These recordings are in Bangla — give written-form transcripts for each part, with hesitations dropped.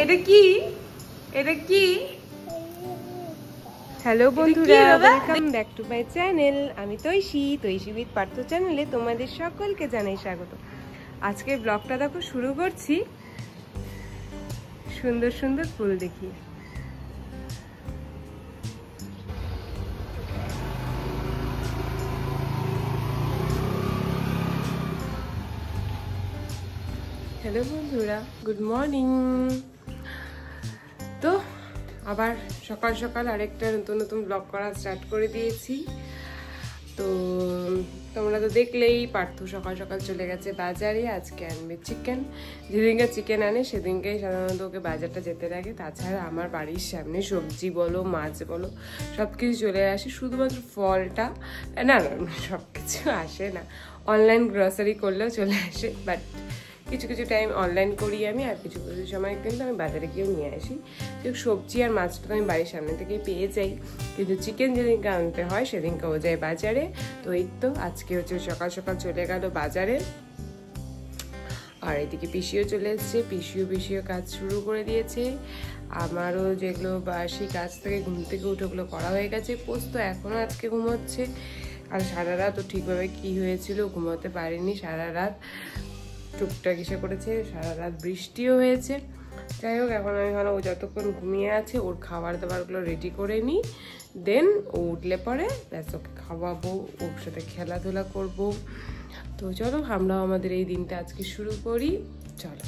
এটা কি? এটা কি? হ্যালো বন্ধুরা, welcome back to my channel. আমি তৈশী উইথ পার্থ চ্যানেলে তোমাদের সকলকে জানাই স্বাগত। আজকের ব্লগটা দেখো শুরু করছি সুন্দর সুন্দর ফুল দেখিয়ে। হ্যালো বন্ধুরা, গুড মর্নিং। তো আবার সকাল সকাল আরেকটা নতুন নতুন ব্লগ করা স্টার্ট করে দিয়েছি। তো তোমরা তো দেখলেই, পার্থ সকাল সকাল চলে গেছে বাজারে। আজকে আনবে চিকেন। যেদিনকে চিকেন আনে সেদিনকেই সাধারণত ওকে বাজারটা যেতে লাগে। তাছাড়া আমার বাড়ির সামনে সবজি বলো মাছ বলো সব কিছু চলে আসে। শুধুমাত্র ফলটা না, সব কিছু আসে না, অনলাইন গ্রসারি করলেও চলে আসে। বাট কিছু কিছু টাইম অনলাইন করি আমি, আর কিছু কিছু সময় কিন্তু আমি বাজারে গিয়েও নিয়ে আসি। সবজি আর মাছটা তো আমি বাড়ির সামনে থেকেই পেয়ে যাই, কিন্তু চিকেন যেদিনকে আনতে হয় সেদিনকে ও যায় বাজারে। তো এই তো আজকে হচ্ছে সকাল সকাল চলে গেল বাজারে। আর এদিকে পিসিও চলে এসছে, পিসিও কাজ শুরু করে দিয়েছে। আমারও যেগুলো বাসি কাজ থেকে ঘুম থেকে উঠে ওগুলো করা হয়ে গেছে। পোস্ত এখনও আজকে ঘুমোচ্ছে। আর সারা রাত ও ঠিকভাবে কি হয়েছিল ঘুমোতে পারিনি সারা রাত, টুকটাক এসে করেছে। সারা রাত বৃষ্টিও হয়েছে। যাই হোক, এখন আমি ভালো ও যতক্ষণ ঘুমিয়ে আছে ওর খাবার দাবারগুলো রেডি করে নিই। দেন ও উঠলে পরে ব্যাস ওকে খাওয়াবো, ওর সাথে খেলাধুলা করব। তো চলো আমরাও আমাদের এই দিনটা আজকে শুরু করি। চলো।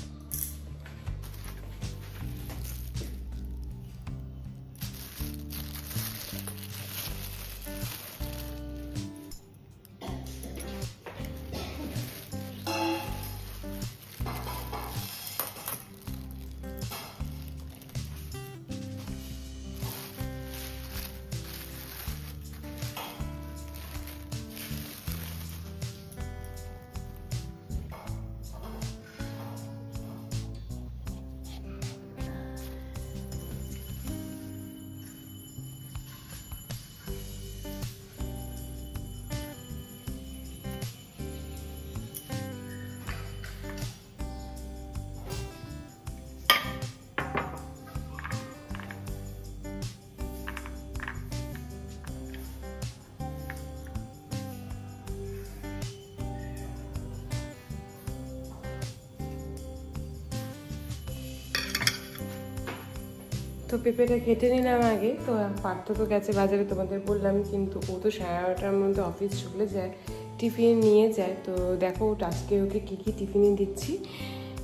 তো পেঁপেটা কেটে নিলাম আগে। তো পার্থ তো গেছে বাজারে, তোমাদের বললাম, কিন্তু ও তো 11:30টার মধ্যে অফিস চলে যায়, টিফিন নিয়ে যায়। তো দেখো আজকে ওকে কী কী টিফিনে দিচ্ছি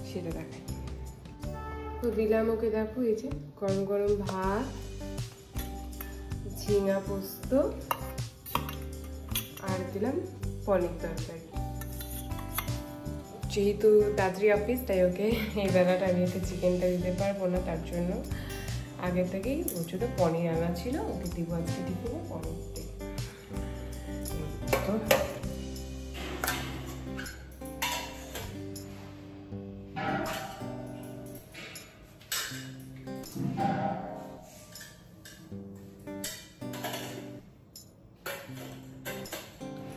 সেটা দেখাই। তো দিলাম ওকে, দেখো এই যে গরম গরম ভাত, ঝিঙা পোস্ত, আর দিলাম পনির তরকারি। যেহেতু তাড়াতাড়ি অফিস, তাই ওকে এই বেলাটা আমি ওকে চিকেনটা দিতে পারবো না, তার জন্য আগে থেকেই ওর জন্য পনির আনা ছিল। ওকে দিব আজকে টিফিনে পনির দিয়ে।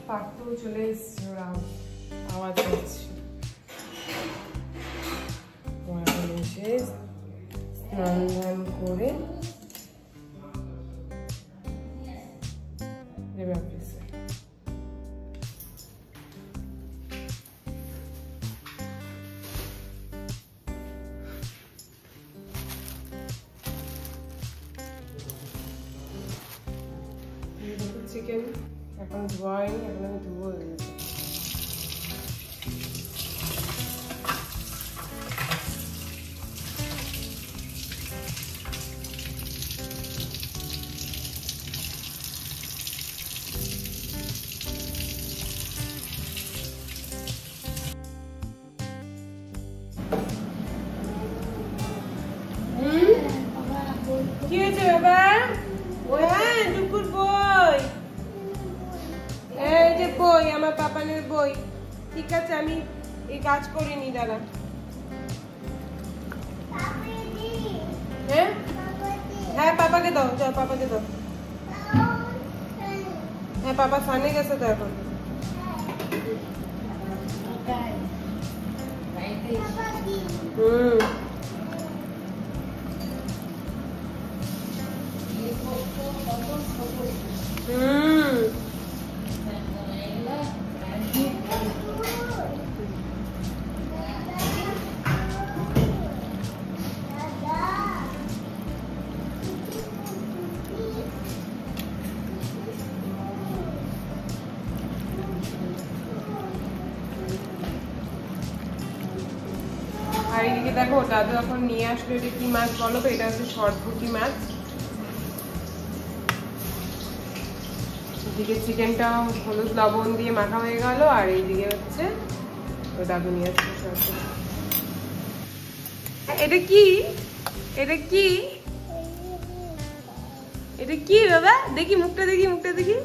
পার্থ চলে এসছে, ওরা আওয়াজ হচ্ছে। এসে স্নান ধান করে যাবে অফিসে। চিকেন এখন ধোয়াইনি, এখন আমি ধুবো। কি হয়েছে বাবা? হ্যাঁ, দুপুর বই, এই যে বই, আমার পাপানের বই। ঠিক আছে, আমি এই কাজ করিনি, দাঁড়া। হ্যাঁ হ্যাঁ, পাপাকে দাও, চল পাপাকে দাও। হ্যাঁ, পাপা সামনে গেছে তো এখন। আর এদিকে দেখো দাদু এখন নিয়ে আসলো, এটা কি মাছ বলো তো? এটা হচ্ছে সরপুঁটি মাছ। এদিকে চিকেনটা হলুদ লবণ দিয়ে মাখা হয়ে গেল, আর এইদিকে হচ্ছে দাদু নিয়ে আসলো সরপুঁটি। এটা কি? এটা কি? এটা কি বাবা? দেখি মুখটা, দেখি মুখটা, দেখি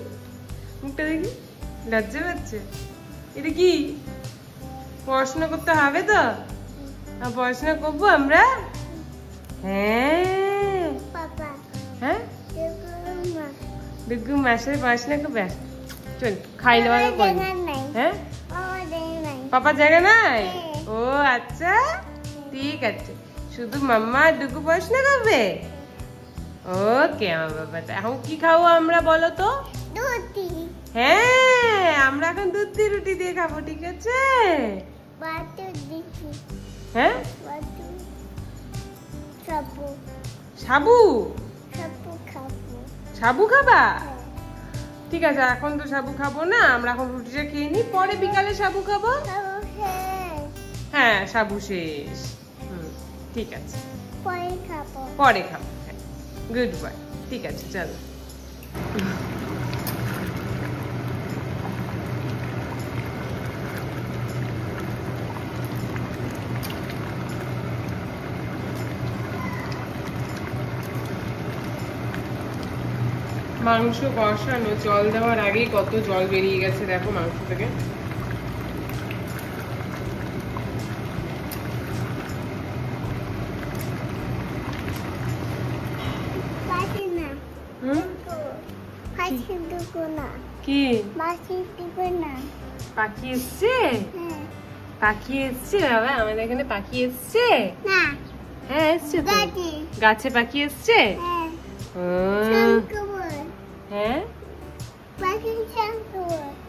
মুখটা, দেখি। লজ্জা পাচ্ছে। এটা কি? পড়াশোনা করতে হবে তো? পড়াশোনা করবো আমরা? হ্যাঁ। হ্যাঁ, ডুগু মাসের পড়াশোনা করবে। চল খাই নেওয়া করি। হ্যাঁ, পাপা জায়গা নাই? ও আচ্ছা, ঠিক আছে। শুধু মাম্মা আর ডুগু পড়াশোনা করবে? ওকে আমার বাবা। এখন কি খাবো আমরা বলো তো? হ্যাঁ, আমরা এখন দুধ দিয়ে রুটি দিয়ে খাবো, ঠিক আছে? হ্যাঁ, সাবু সাবু খাবা? ঠিক আছে, এখন তো সাবু খাবো না, আমরা এখন রুটিটা খেয়ে নিই, পরে বিকালে সাবু খাবো। হ্যাঁ, সাবু শেষ। ঠিক আছে, পরে খাবো। Good bye. ঠিক আছে, চলো। মাংস কষানো, জল দেওয়ার আগেই কত জল বেরিয়ে গেছে দেখো মাংস থেকে। কি পাখি এসছে? পাখি এসছে বাবা, আমাদের এখানে পাখি এসছে। হ্যাঁ এসছে তো, গাছে পাখি এসছে। হ্যাঁ,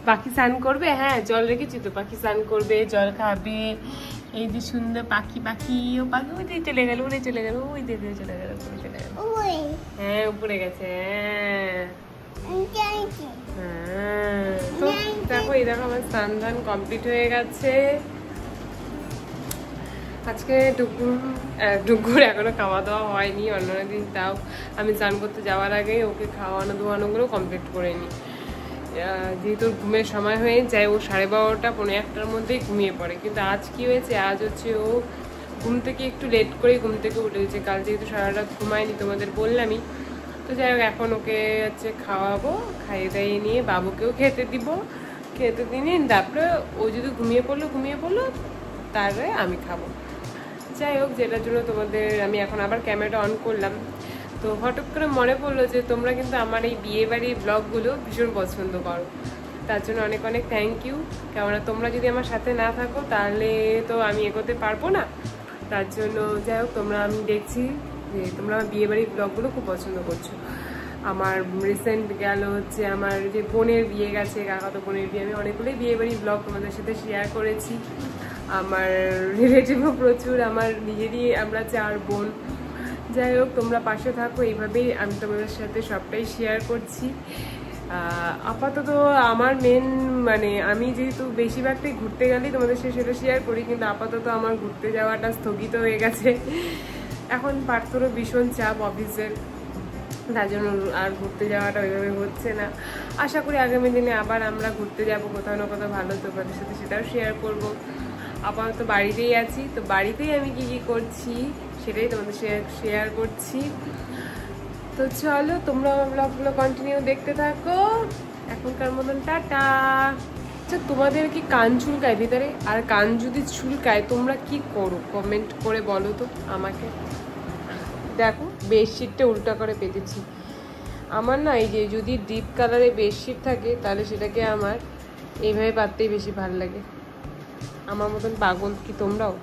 পাখি স্নান করবে। হ্যাঁ, জল রেখেছি তো, পাখি স্নান করবে, জল খাবে। এই যে সুন্দর পাখি, পাখি ও পাখি ওই দিয়ে চলে গেল, উড়ে চলে গেল, ওই দিয়ে চলে গেল, উপরে চলে গেল। হ্যাঁ, উপরে গেছে। হ্যাঁ, তো দেখো, এই দেখো আমার স্নান ধান কমপ্লিট হয়ে গেছে। আজকে ডুগুর এখনো খাওয়া দাওয়া হয়নি, অন্যান্য দিন তাও আমি স্নান করতে যাওয়ার আগে ওকে খাওয়ানো ধোয়ানোগুলো কমপ্লিট করে নিই। যেহেতু ঘুমের সময় হয়ে যায়, ও 12:30 পৌনে 1টার মধ্যেই ঘুমিয়ে পড়ে। কিন্তু আজ কি হয়েছে, আজ হচ্ছে ও ঘুম থেকে একটু লেট করে ঘুম থেকে উঠেছে। কাল যেহেতু সারা রাত ঘুমায়নি, তোমাদের বললামই। তো যাই হোক, এখন ওকে হচ্ছে খাওয়াবো, খাইয়ে দাইয়ে নিয়ে বাবুকেও খেতে দিব। খেতে দিয়ে তারপরে ও যদি ঘুমিয়ে পড়লো তারপরে আমি খাবো। যাই হোক, যেটার জন্য তোমাদের আমি এখন আবার ক্যামেরাটা অন করলাম। তো হঠাৎ করে মনে পড়লো যে তোমরা কিন্তু আমার এই বিয়েবাড়ির ব্লগগুলো ভীষণ পছন্দ করো, তার জন্য অনেক অনেক থ্যাংক ইউ। কেননা তোমরা যদি আমার সাথে না থাকো তাহলে তো আমি এগোতে পারবো না। তার জন্য যাই হোক, আমি দেখছি যে তোমরা আমার বিয়েবাড়ির ব্লগগুলো খুব পছন্দ করছো। আমার রিসেন্ট গেল হচ্ছে আমার যে বোনের বিয়ে গেছে, কাকাতো বোনের বিয়ে, আমি অনেকগুলোই বিয়েবাড়ির ব্লগ তোমাদের সাথে শেয়ার করেছি। আমার রিলেটিভও প্রচুর, আমার নিজেরই আমরা 4 বোন। যাই হোক, তোমরা পাশে থাকো, এইভাবেই আমি তোমাদের সাথে সবটাই শেয়ার করছি। আপাতত আমার মেন আমি যেহেতু বেশিরভাগটাই ঘুরতে গেলেই তোমাদের সাথে সেটা শেয়ার করি, কিন্তু আপাতত আমার ঘুরতে যাওয়াটা স্থগিত হয়ে গেছে। এখন পার্থরও ভীষণ চাপ অফিসের, তার জন্য আর ঘুরতে যাওয়াটা ওইভাবে হচ্ছে না। আশা করি আগামী দিনে আবার আমরা ঘুরতে যাব কোথাও না কোথাও ভালো, তোমাদের সাথে সেটাও শেয়ার করব। আপাতত বাড়িতেই আছি, তো বাড়িতেই আমি কি করছি সেটাই তোমাদের শেয়ার করছি। তো চলো, তোমরা আমার ব্লগগুলো কন্টিনিউ দেখতে থাকো। এখনকার মতন টাটা। আচ্ছা, তোমাদের কি কান চুলকায় ভিতরে? আর কান যদি চুলকায় তোমরা কি করো কমেন্ট করে বলো তো আমাকে। দেখো, বেডশিটটা উল্টা করে পেতেছি। আমার না এই যে যদি ডিপ কালারে বেডশিট থাকে তাহলে সেটাকে আমার এইভাবে পাততেই বেশি ভালো লাগে। আমার মতন পাগল কি তোমরাও?